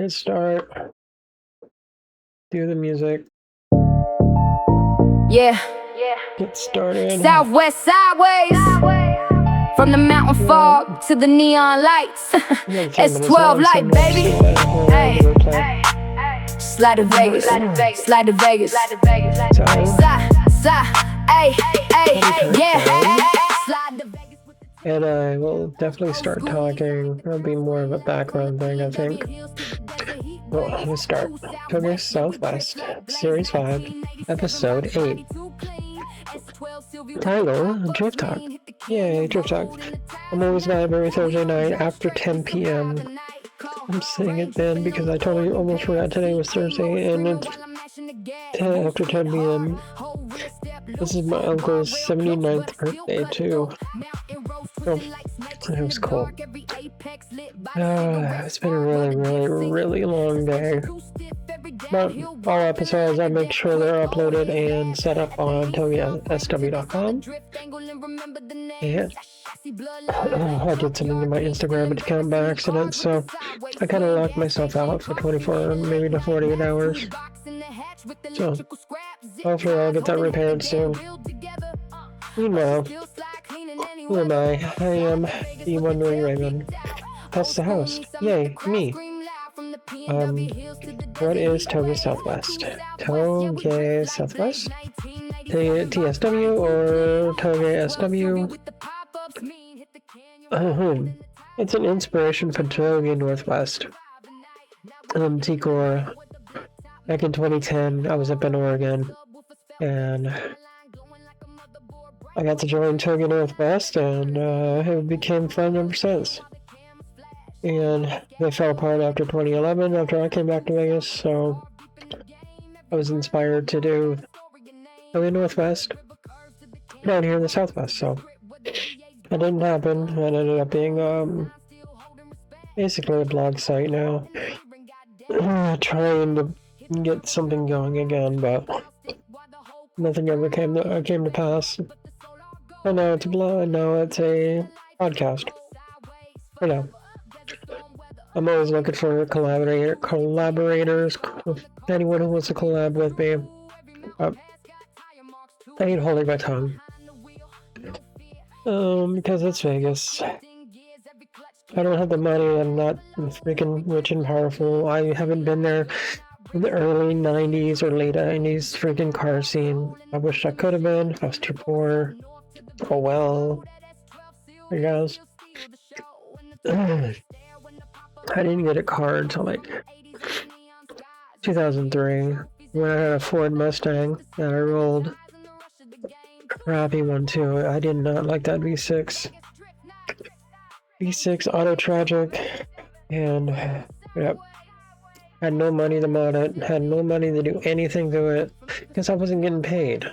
Hit start. Do the music. Yeah. Get started. Southwest sideways. From the mountain fog to the neon lights. S12 light, baby. Hey. Slide to Vegas. Slide to Vegas. Hey, yeah. Slide to Vegas. And I will definitely start talking. It'll be more of a background thing, I think. Well, let's start. TougeSW, Series 5, Episode 8. Title, Drift Talk. Yay, Drift Talk. I'm always live every Thursday night after 10 p.m. I'm saying it then because I totally almost forgot today was Thursday and it's after 10 p.m. This is my uncle's 79th birthday too. Oh, it was cool. It's been a really long day. But all episodes, I make sure they're uploaded and set up on TougeSW.com. And I did something to my Instagram account by accident, so I kind of locked myself out for 24, maybe to 48 hours. So hopefully I'll get that repaired soon. Meanwhile, who am I? I am the Wandering Raven. That's the host. Yay, me. What is TougeSW? TougeSW? TSW or TougeSW? It's an inspiration for Touge Northwest. T-Core. Back in 2010, I was up in Oregon, and I got to join Touge Northwest, and it became fun ever since. And they fell apart after 2011, after I came back to Vegas, so I was inspired to do Touge Northwest down here in the Southwest, so it didn't happen. It ended up being basically a blog site now. Trying to get something going again, but nothing ever came to pass. And now it's a blog, now it's a podcast. For now. I'm always looking for collaborators, anyone who wants to collab with me. I ain't holding my tongue. Because it's Vegas. I don't have the money, I'm not freaking rich and powerful. I haven't been there in the early 90s or late 90s freaking car scene. I wish I could have been. I was too poor. Oh well. I guess. I didn't get a car until like 2003 when I had a Ford Mustang that I rolled. Crappy one too. I did not like that V6. V6 Auto Tragic, and yep. Had no money to mod it, had no money to do anything to it because I wasn't getting paid.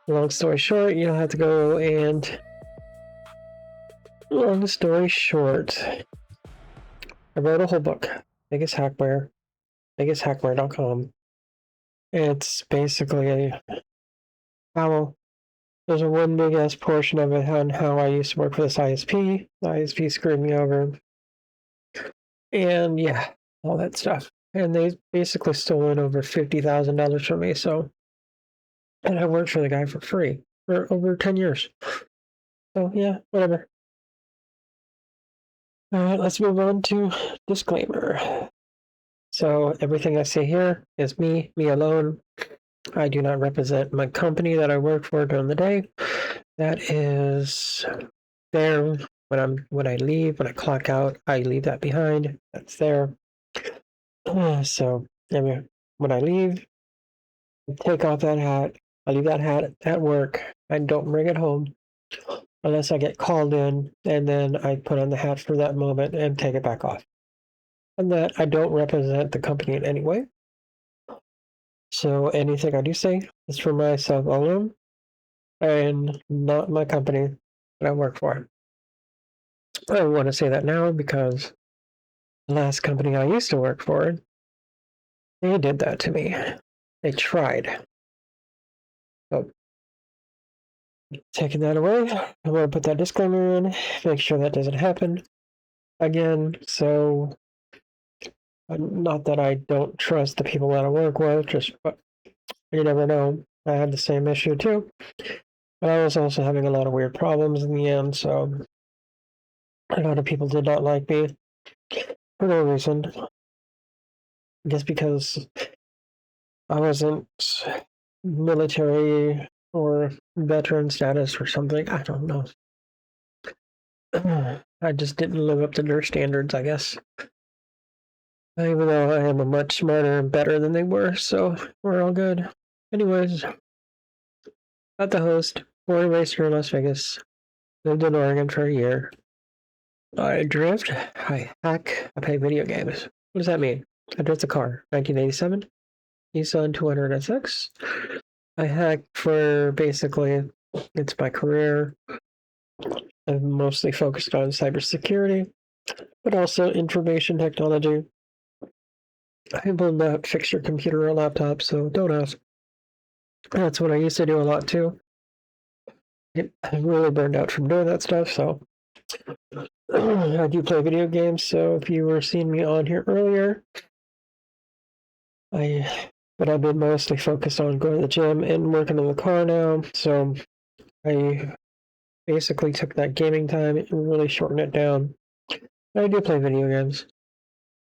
Long story short, you'll have to go and. Long story short, I wrote a whole book, Biggest Hackware, biggest.hackware.com. It's basically how there's a one big ass portion of it on how I used to work for this ISP. The ISP screwed me over. And yeah, all that stuff. And they basically stolen over $50,000 from me, so. And I worked for the guy for free for over 10 years. So yeah, whatever. Alright, let's move on to disclaimer. So everything I say here is me alone. I do not represent my company that I work for during the day. That is there when I leave, when I clock out, I leave that behind. That's there. So anyway, when I leave, I take off that hat. I leave that hat at work. I don't bring it home unless I get called in, and then I put on the hat for that moment and take it back off. And that I don't represent the company in any way. So anything I do say is for myself alone and not my company that I work for. I want to say that now because the last company I used to work for, they did that to me. They tried. So taking that away, I'm going to put that disclaimer in, make sure that doesn't happen again. So Not that I don't trust the people that I work with, just but you never know. I had the same issue too. But I was also having a lot of weird problems in the end, so a lot of people did not like me for no reason. I guess because I wasn't military or veteran status or something. I don't know. I just didn't live up to their standards, I guess. Even though I am a much smarter and better than they were, so we're all good. Anyways, not the host, born and raised here in Las Vegas. Lived in Oregon for a year. I drift, I hack, I play video games. What does that mean? I drift a car, 1987, Nissan 200SX. I hack for basically, it's my career. I'm mostly focused on cybersecurity, but also information technology. I will not fix your computer or laptop, so don't ask. That's what I used to do a lot too. I'm really burned out from doing that stuff, so I do play video games, so if you were seeing me on here earlier, but I've been mostly focused on going to the gym and working in the car now, so I basically took that gaming time and really shortened it down. I do play video games.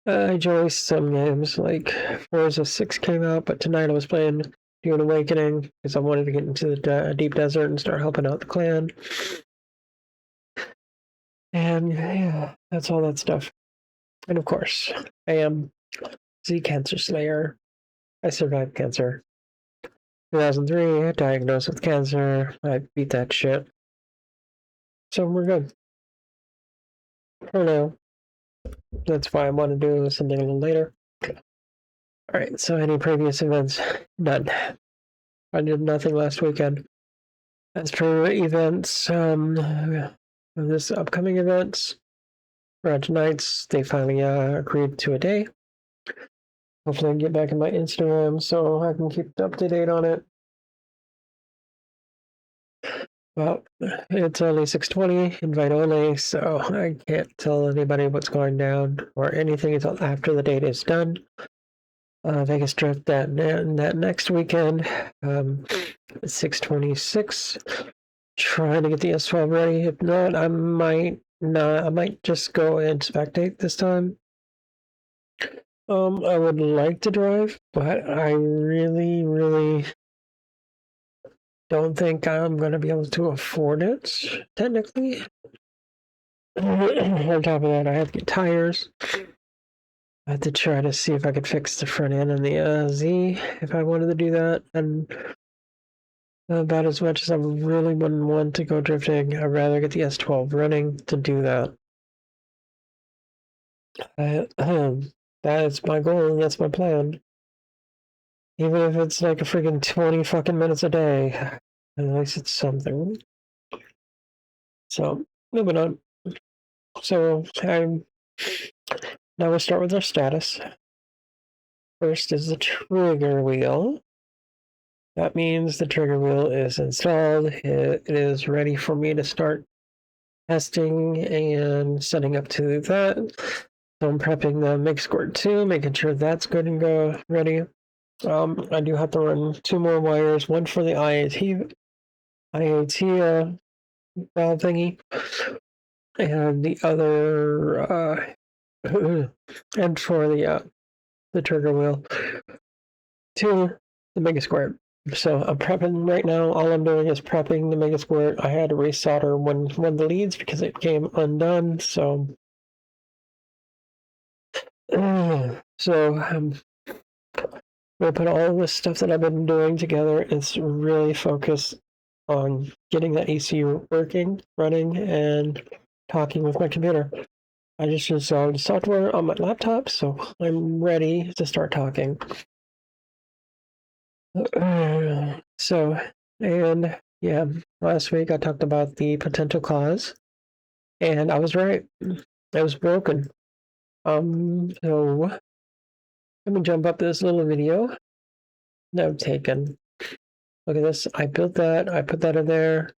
I enjoy some games, like Forza 6 came out, but tonight I was playing Dune Awakening because I wanted to get into the deep desert and start helping out the clan. And yeah, that's all that stuff. And of course, I am the Cancer Slayer. I survived cancer. 2003, diagnosed with cancer. I beat that shit. So we're good. For now. That's why I want to do something a little later. Alright, so any previous events? None. I did nothing last weekend. As for events, this upcoming events, for tonight's, they finally agreed to a day. Hopefully I can get back in my Instagram so I can keep up to date on it. Well, it's only 6:20, invite only, so I can't tell anybody what's going down or anything until after the date is done. Vegas Drift that next weekend, 6:26. Trying to get the S12 ready. If not, I might just go and spectate this time. I would like to drive, but I really don't think I'm going to be able to afford it, technically. On top of that, I have to get tires. I had to try to see if I could fix the front end and the Z if I wanted to do that. And about as much as I really wouldn't want to go drifting, I'd rather get the S12 running to do that. That is my goal and that's my plan. Even if it's like a freaking 20 fucking minutes a day, at least it's something. So, moving on. So, now we'll start with our status. First is the trigger wheel. That means the trigger wheel is installed. It is ready for me to start testing and setting up to that. So I'm prepping the MIG squirt 2, making sure that's good and go ready. I do have to run 2 more wires, one for the IAT valve thingy, and the other and for the trigger wheel to the MIG squirt. So I'm prepping right now. All I'm doing is prepping the MIG squirt. I had to resolder one of the leads because it came undone. So we'll put all this stuff that I've been doing together. It's really focused on getting that ECU working, running, and talking with my computer. I just installed software on my laptop, so I'm ready to start talking. Last week I talked about the potential cause, and I was right. I was broken. So let me jump up this little video that I've taken. Look at this. I built that. I put that in there.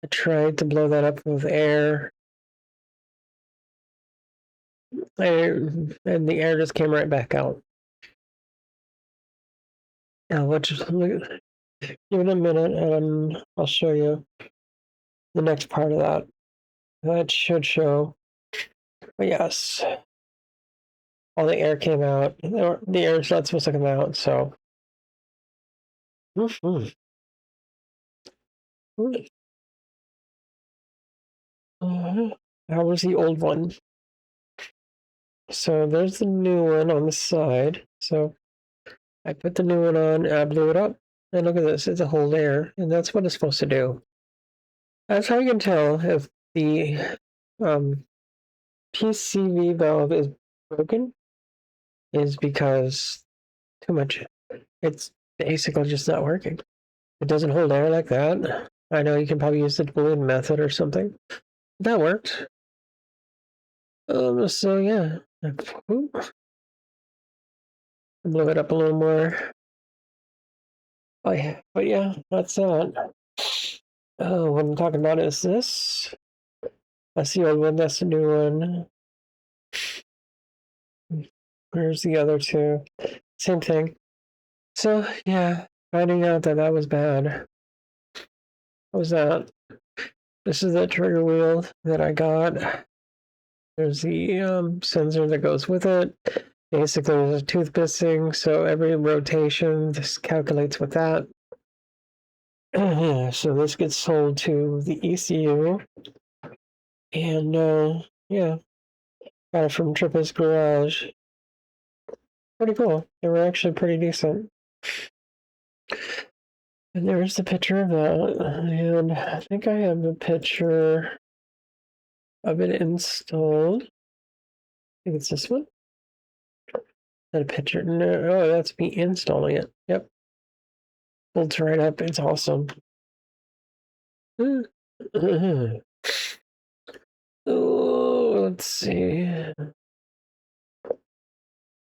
I tried to blow that up with air. and the air just came right back out. Now, let's just give it a minute, and I'll show you the next part of that. That should show. But yes, all the air came out. The air is not supposed to come out, so. Mm-hmm. How was the old one? So there's the new one on the side. So I put the new one on, I blew it up, and look at this, it's a whole layer, and that's what it's supposed to do. That's how you can tell if the PCV valve is broken, is because too much. It's basically just not working. It doesn't hold air like that. I know you can probably use the balloon method or something. That worked. So yeah. Blow it up a little more. Oh yeah, but yeah, that's that. Oh, what I'm talking about is this. That's the old one, that's the new one. Where's the other two? Same thing. So yeah, finding out that that was bad. What was that? This is the trigger wheel that I got. There's the sensor that goes with it. Basically, there's a tooth missing, so every rotation, this calculates with that. So this gets sold to the ECU. And yeah, got it from Trippa's Garage. Pretty cool. They were actually pretty decent. And there's the picture of that. And I think I have a picture of it installed. I think it's this one. That a picture? No, oh, that's me installing it. Yep. Bolts right up. It's awesome. Oh, let's see.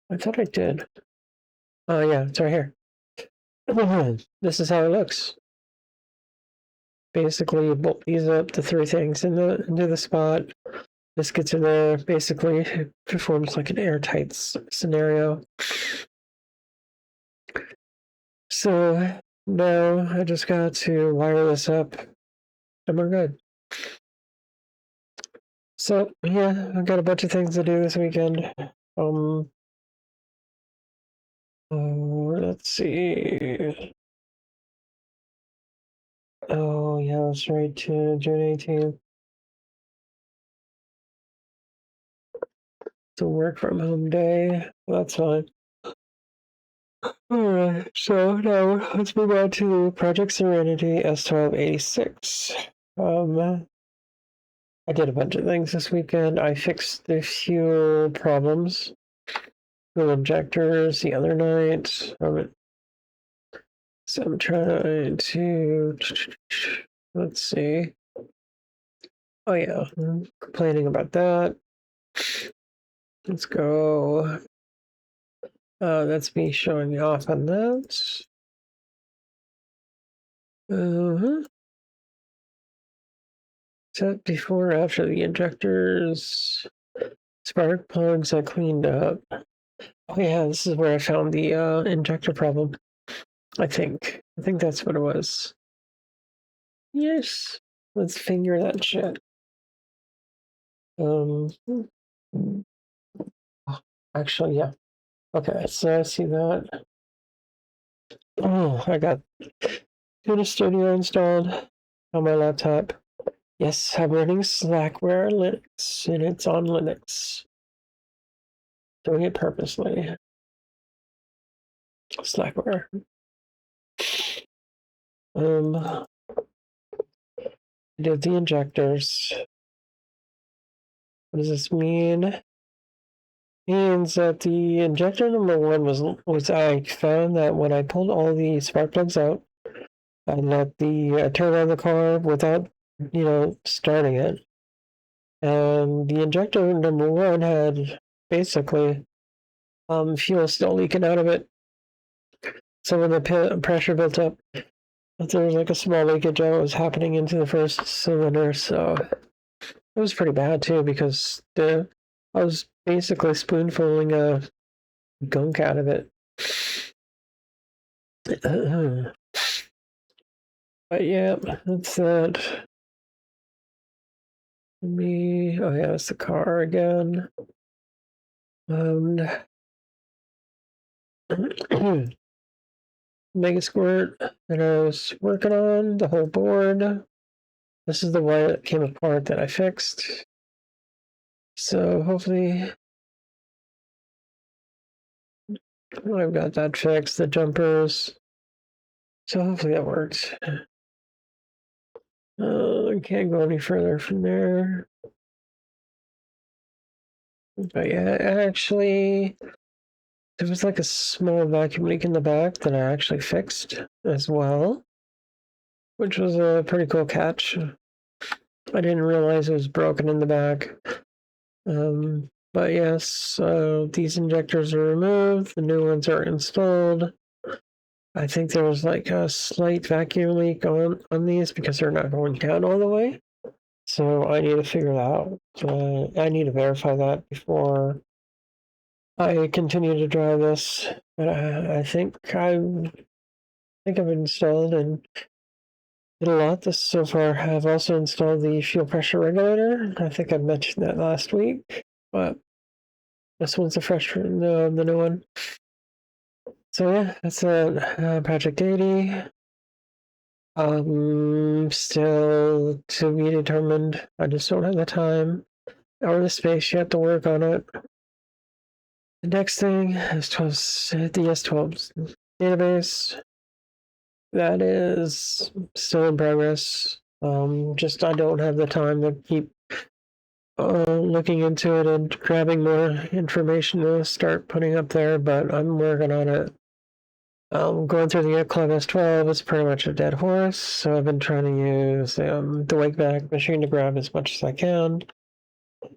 I thought I did. Oh yeah, it's right here. This is how it looks. Basically, you bolt these up, the three things into the spot. This gets in there. Basically, it performs like an airtight scenario. So now I just got to wire this up, and we're good. So yeah, I've got a bunch of things to do this weekend. Let's see. Oh yeah, that's right. June 18th. It's a work from home day. That's fine. Alright, so now let's move on to Project Serenity S05E08. I did a bunch of things this weekend. I fixed the fuel problems, fuel injectors the other night. So I'm trying to, let's see. Oh yeah, I'm complaining about that. Let's go. That's me showing off on that. Set before or after the injectors. Spark plugs I cleaned up. Oh yeah, this is where I found the injector problem. I think that's what it was. Yes. Let's finger that shit. Actually, yeah. Okay, so I see that. Oh, I got TougeSW installed on my laptop. Yes, I'm running Slackware Linux, and it's on Linux. Doing it purposely. Slackware. Did the injectors. What does this mean? Means that the injector number one was I found that when I pulled all the spark plugs out and let the turn on the car without starting it, and the injector number one had basically fuel still leaking out of it. So when the pressure built up, there was like a small leakage that was happening into the first cylinder. So it was pretty bad too, because I was basically spoonfuling gunk out of it. But yeah, that's that. Oh yeah, it's the car again. Mega Squirt that I was working on, the whole board. This is the one that came apart that I fixed. So hopefully I've got that fixed, the jumpers. So hopefully that works. I can't go any further from there. But yeah, actually, there was like a small vacuum leak in the back that I actually fixed as well, which was a pretty cool catch. I didn't realize it was broken in the back. But yes, these injectors are removed, the new ones are installed. I think there was like a slight vacuum leak on these because they're not going down all the way. So I need to figure that out. I need to verify that before I continue to drive this. But I think I've installed and did a lot this so far. I've also installed the fuel pressure regulator. I think I mentioned that last week, but this one's the new one. So yeah, that's Project 80. Still to be determined. I just don't have the time or the space yet to work on it. The next thing is the S12 database. That is still in progress. Just I don't have the time to keep looking into it and grabbing more information to start putting up there, but I'm working on it. Going through the Club S12 is pretty much a dead horse, so I've been trying to use the Wakeback machine to grab as much as I can.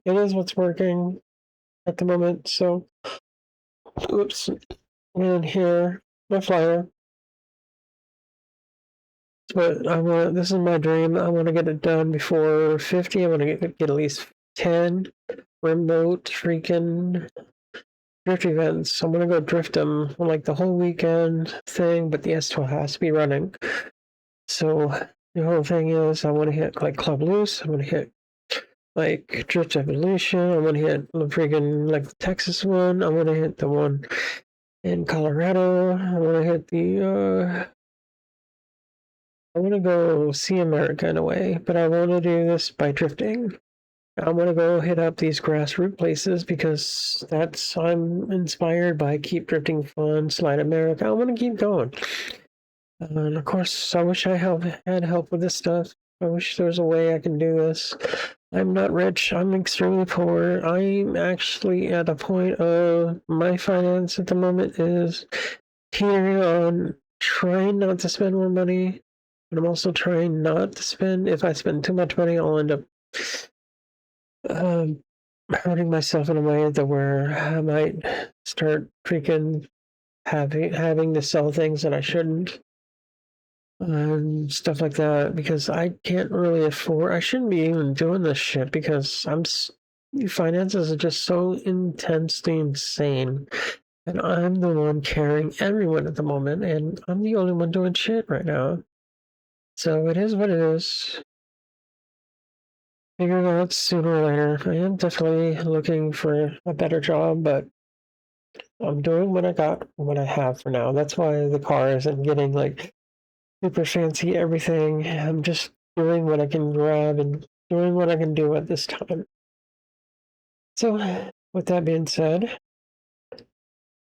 It is what's working at the moment, so oops. And here, my flyer. But this is my dream. I want to get it done before 50. I want to get at least 10 remote freaking drift events. I'm going to go drift them like the whole weekend thing, but the S12 has to be running. So the whole thing is I want to hit like Club Loose. I want to hit like Drift Evolution. I want to hit the freaking like the Texas one. I want to hit the one in Colorado. I want to hit the I want to go see America in a way, but I want to do this by drifting. I want to go hit up these grassroots places because I'm inspired by Keep Drifting Fun, Slide America. I want to keep going. And of course, I wish I had help with this stuff. I wish there was a way I can do this. I'm not rich. I'm extremely poor. I'm actually at a point of my finance at the moment is teetering on trying not to spend more money. But I'm also trying not to spend. If I spend too much money, I'll end up hurting myself in a way that where I might start freaking having to sell things that I shouldn't and stuff like that because I can't really afford. I shouldn't be even doing this shit because finances are just so intensely insane, and I'm the one carrying everyone at the moment, and I'm the only one doing shit right now. So it is what it is. Figure it out sooner or later. I am definitely looking for a better job, but I'm doing what I have for now. That's why the car isn't getting like super fancy everything. I'm just doing what I can grab and doing what I can do at this time. So, with that being said,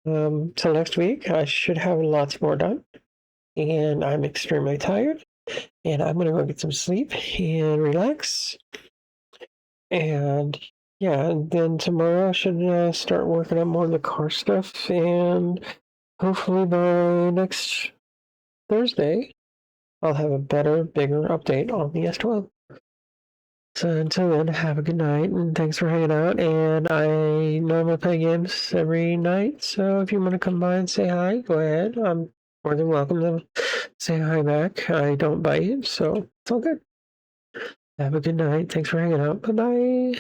till next week, I should have lots more done. And I'm extremely tired. And I'm going to go get some sleep and relax. And yeah, and then tomorrow I should start working on more of the car stuff. And hopefully by next Thursday, I'll have a better, bigger update on the S12. So until then, have a good night and thanks for hanging out. And I normally play games every night, so if you want to come by and say hi, go ahead. I'm more than welcome to say hi back. I don't bite, so it's all good. Have a good night. Thanks for hanging out. Bye bye.